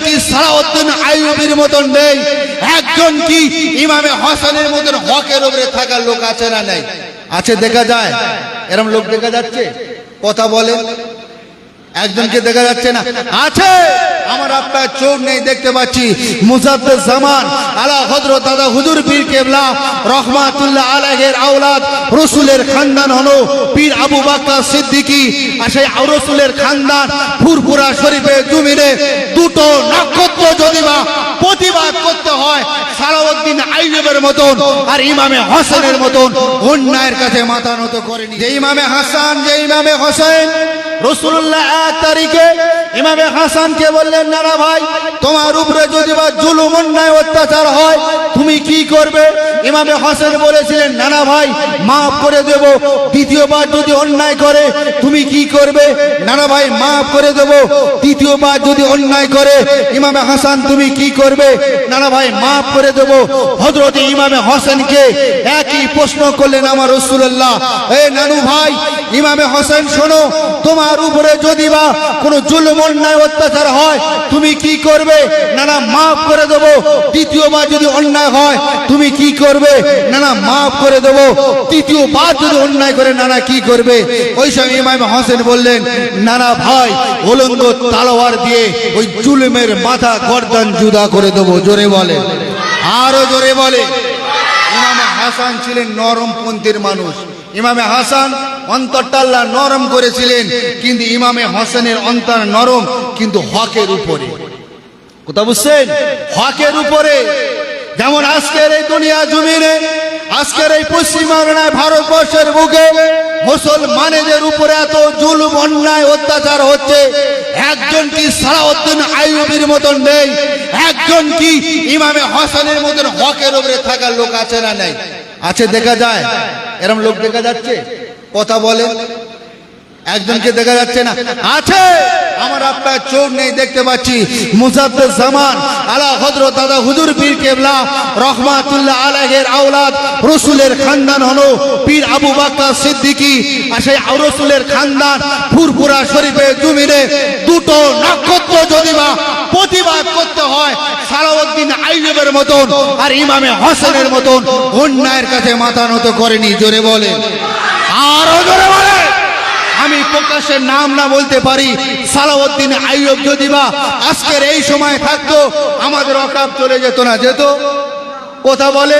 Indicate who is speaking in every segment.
Speaker 1: কি সালাউদ্দিন আইয়ুবীর মতন নেই, একজন কি ইমামে হাসানের মতন হকের উপরে থাকার লোক আছে না নাই? আছে, দেখা যায়। এরকম লোক দেখা যাচ্ছে? কথা বলে, একজনকে দেখা যাচ্ছে না? আছে, আমার আপনার চোখ নেই, দেখতে পাচ্ছি। মুজাদ্দিদ জামান আলা হযরত দাদা হুজুর পীর কেবলা রহমাতুল্লাহ আলাইহির আওলাদ, রাসূলের খানদান হলো পীর আবু বকর সিদ্দিকী। আর সেই রাসূলের খানদান ফুরফুরা শরীফে জমিনে দুটো নক্ষত্র যদি বা প্রতিবাদ করতে হয় সালাউদ্দিন আইয়ুবের মতন আর ইমামে হাসানের মতন অন্যায়ের কাছে মাথা নত করেনি। যে ইমামে হাসান, যে ইমামে হোসেন, রাসূলুল্লাহ এক তারিখে ইমামে হাসানকে বললেন, না না ভাই, তোমার উপরে যদি বা জুলুম অন্যায় অত্যাচার হয় তুমি কি করবে? ইমামে হাসান বলেছিলেন, না না ভাই, মাফ করে দেব। দ্বিতীয়বার যদি অন্যায় করে তুমি কি করবে? না না ভাই, মাফ করে দেব। তৃতীয়বার যদি অন্যায় করে ইমামে হাসান তুমি কি করবে? না না ভাই, মাফ করে দেব। হযরত ইমামে হাসানকে একই প্রশ্ন করলেন আমার রাসূলুল্লাহ, এ নানু ভাই, ইমামে হাসান শোনো, তোমার উপরে যদি বা কোনো জুলুম অন্যায় অত্যাচার হয় তুমি কি করবে? না না, মাফ করে দেব। দ্বিতীয়বার যদি অন্যায় হয় তুমি কি করবে? না না, মাফ করে দেব। তৃতীয়বার যদি অন্যায় করে না না কি করবে? ওই সময় ইমাম হোসেন বললেন, না না ভাই, উলঙ্গ তলোয়ার দিয়ে ওই জুলুমের মাথা গর্দান জুদা করে দেব। জোরে বলে, আরো জোরে বলে। ইমাম হাসান ছিলেন নরমপন্থীর মানুষ। ইমামে হাসান অন্তরটা আল্লাহ নরম করেছিলেন, কিন্তু ইমামে হোসেনের অন্তর নরম কিন্তু হকের উপরে। কথা বুঝছেন? হকের উপরে। যেমন আজকের এই দুনিয়া জমিনে, আজকের এই পশ্চিমবাংলায় ভারতবর্ষের বুকে মুসলমানদের উপরে এত জুলুম অন্যায় অত্যাচার হচ্ছে, একজন কি সালাউদ্দিন আইয়ুবীর মতন নেই, একজন কি ইমামে হাসানের মতন হকের উপরে থাকার লোক আছে না নাই? আছে, দেখা যায়। এরকম লোক দেখা যাচ্ছে? কথা বলে, একজনকে দেখা যাচ্ছে না? আছে, আমার আপনার চোখ নেই, দেখতে পাচ্ছি। মুজাদ্দিদ জামান আলা হযরত দাদা হুজুর পীর কেবলা রহমাতুল্লাহ আলাইহির আওলাদ, রাসূলের খানদান হলো পীর আবু বকর সিদ্দিকী। আর সেই রাসূলের খানদান ফুরফুরা শরীফে জমিনে দুটো নক্ষত্র যদি বা প্রতিবাদ করতে হয় সালাউদ্দিন আইয়ুবের মতন আর ইমামে হাসানের মতন অন্যায়ের কাছে মাথা নত করেনি। জোরে বলে, আরো জোরে বলে। আমি প্রকাশের নাম না বলতে পারি, সালাউদ্দিন আইয়ুব যদি বা আজকের এই সময় থাকতো আমাদের অকাব চলে যেত না? যেত? কথা বলে।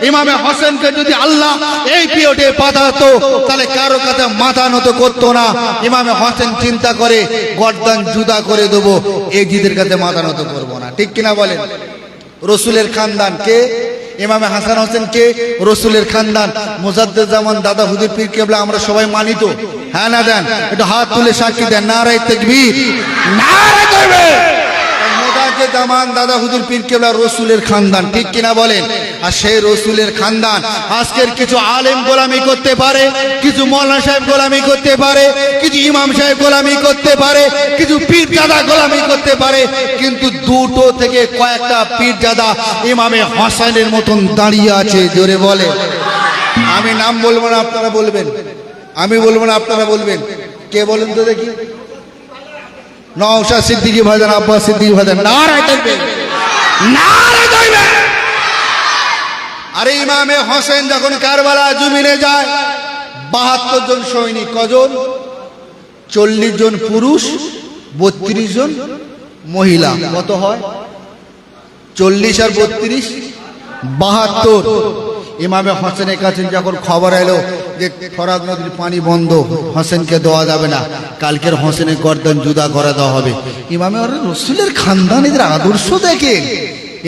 Speaker 1: ইমামে হোসেনকে যদি আল্লাহ এই পিরিয়ডে পাঠাতো তাহলে কারো কাছে মাথা নত করতো না। ইমামে হোসেন চিন্তা করে গর্দান জুদা করে দেবো, এই জিদের কাছে মাথা নত করবো না। ঠিক কিনা বলেন? রাসূলের খানদান কে? ইমামে হাসান হোসেন কে? রাসূলের খানদান। মুজাদ্দিদ জামান দাদা হুজুর পীর কেবলা আমরা সবাই মানি তো? হ্যাঁ না? দেন একটু হাত তুলে সাক্ষী দেন। নারায়ে তাকবীর, নারায়ে তাকবীর। মুজাদ্দিদ জামান দাদা হুজুর পীর কেবলা রাসূলের খানদান। ঠিক কিনা বলেন? আর সেই রাসূলের খানদান আজকের কিছু আলেম গোলামি করতে পারে, কিছু মাওলানা সাহেব গোলামি করতে পারে, কিছু ইমাম সাহেব গোলামি করতে পারে, কিছু পীরজাদা গোলামি করতে পারে, কিন্তু দুটো থেকে কয়েকটা পীরজাদা ইমামে হাসানের মতন দাঁড়িয়ে আছে। জোরে বলে। আমি নাম বলবো না, আপনারা বলবেন। আমি বলবো না, আপনারা বলবেন। কে বলেন তো দেখি? নওশাদ সিদ্দিকী ভাইজান, আব্বাস সিদ্দিকী ভাইজান। নারায়ে তাকবীর, নারায়ে তাকবীর। আরে ইমামে হোসেন যখন কারবালা জমিনে যায় ৭২ জন সৈনিক, কজন? ৪০ জন পুরুষ, ৩২ জন মহিলা। কত হয়? ৪০ আর ৩২, ৭২। ইমামে হোসেনের কাছে যখন খবর এলো যে ফরাক নদীর পানি বন্ধ, হোসেনকে দেওয়া যাবে না, কালকের হোসেনের গর্দান জুদা করে দেওয়া হবে। ইমামে রাসূলের খানদান, এদের আদর্শ দেখে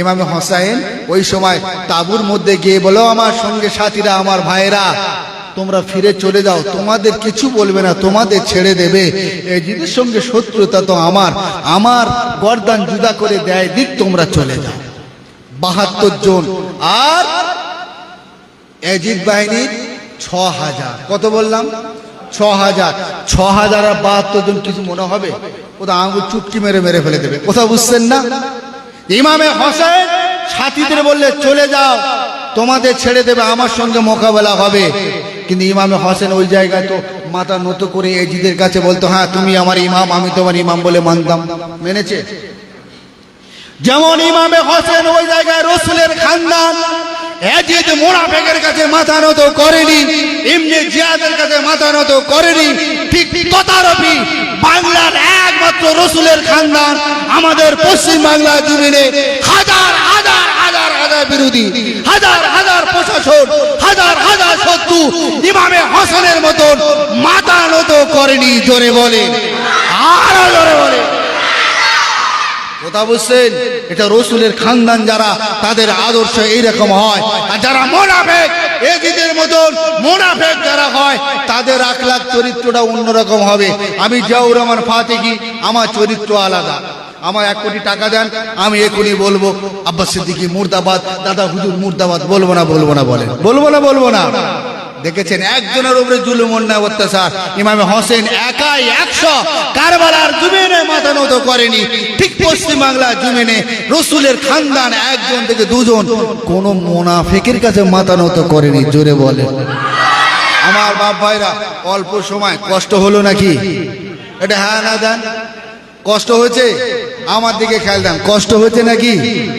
Speaker 1: ইমামে হোসেন ওই সময় তাঁবুর মধ্যে গিয়ে বলো, আমার সঙ্গে সাথীরা, আমার ভাইয়েরা, তোমরা ফিরে চলে যাও, তোমাদের কিছু বলবে না, তোমাদের ছেড়ে দেবে। এজিদের সঙ্গে শত্রুতা তো আমার গর্দান জুদা করে দেয়, দিক তোমরা চলে যাও। ৭২ জন। আর এজিদ বাহিনীর ৬,০০০। কত বললাম? ৬,০০০। ৬,০০০ আর ৭২ জন কিছু মনে হবে? ওটা আঙুল চুটকি মেরে মেরে ফেলে দেবে। কথা বুঝছেন না? ইমামে হোসেন সাথীদের বললে, চলে যাও, তোমাদের ছেড়ে দেবে, আমার সঙ্গে মোকাবেলা হবে। কিন্তু ইমামে হোসেন ওই জায়গায় তো মাথা নত করে এজিদের কাছে বলতো, হ্যাঁ তুমি আমার ইমাম, আমি তোমার ইমাম বলে মানতাম। মেনেছে? যেমন ইমামে হোসেন ওই জায়গায় রসুলের খানদান ইয়াজিদ মুনাফিকের কাছে মাথা নত করেনি, ইবনে জিয়াদের কাছে মাথা নত করেনি, ঠিক তথারপি বাংলার একমাত্র রসুলের খানদান আমাদের পশ্চিম বাংলা জমিনে হাজার হাজার হাজার হাজার বিরোধী, হাজার হাজার প্রশাসন, হাজার হাজার শত্রু ইমামে হোসেনের মতন মাথা নত করেনি। জোরে বলে, আরো জোরে বলে। কথা বুঝছেন? এটা রসুলের খানদান যারা, তাদের আদর্শ এইরকম হয়। আর যারা মুনাফিক, ইয়াজিদের মতন মুনাফিক যারা হয়, তাদের আখলাক চরিত্রটা অন্যরকম হবে। আমি জিয়াউর রহমান ফাতেহি, আমার চরিত্র আলাদা। আমার 1 কোটি টাকা দেন, আমি এখনই বলবো আব্বাস সিদ্দিকী মুর্দাবাদ, দাদা হুজুর মুর্দাবাদ। বলবো না বলবো না বলেন, বলবো না বলবো না। দেখেছেন একজনের উপরে জুলুম অন্যায় অত্যাচার, ইমামে হোসেন একাই 100 কারবালার জমিনে মাথা নত করেনি। ঠিক পশ্চিম বাংলা জমিনে রসুলের খানদান 1 থেকে 2 কোন মুনাফিকের কাছে মাথা নত করেনি। জোরে বলে। আমার বাপ ভাইরা, অল্প সময় কষ্ট হলো নাকি? এটা হ্যাঁ না দেন? কষ্ট হয়েছে? আমার দিকে খেয়াল দেন, কষ্ট হয়েছে নাকি?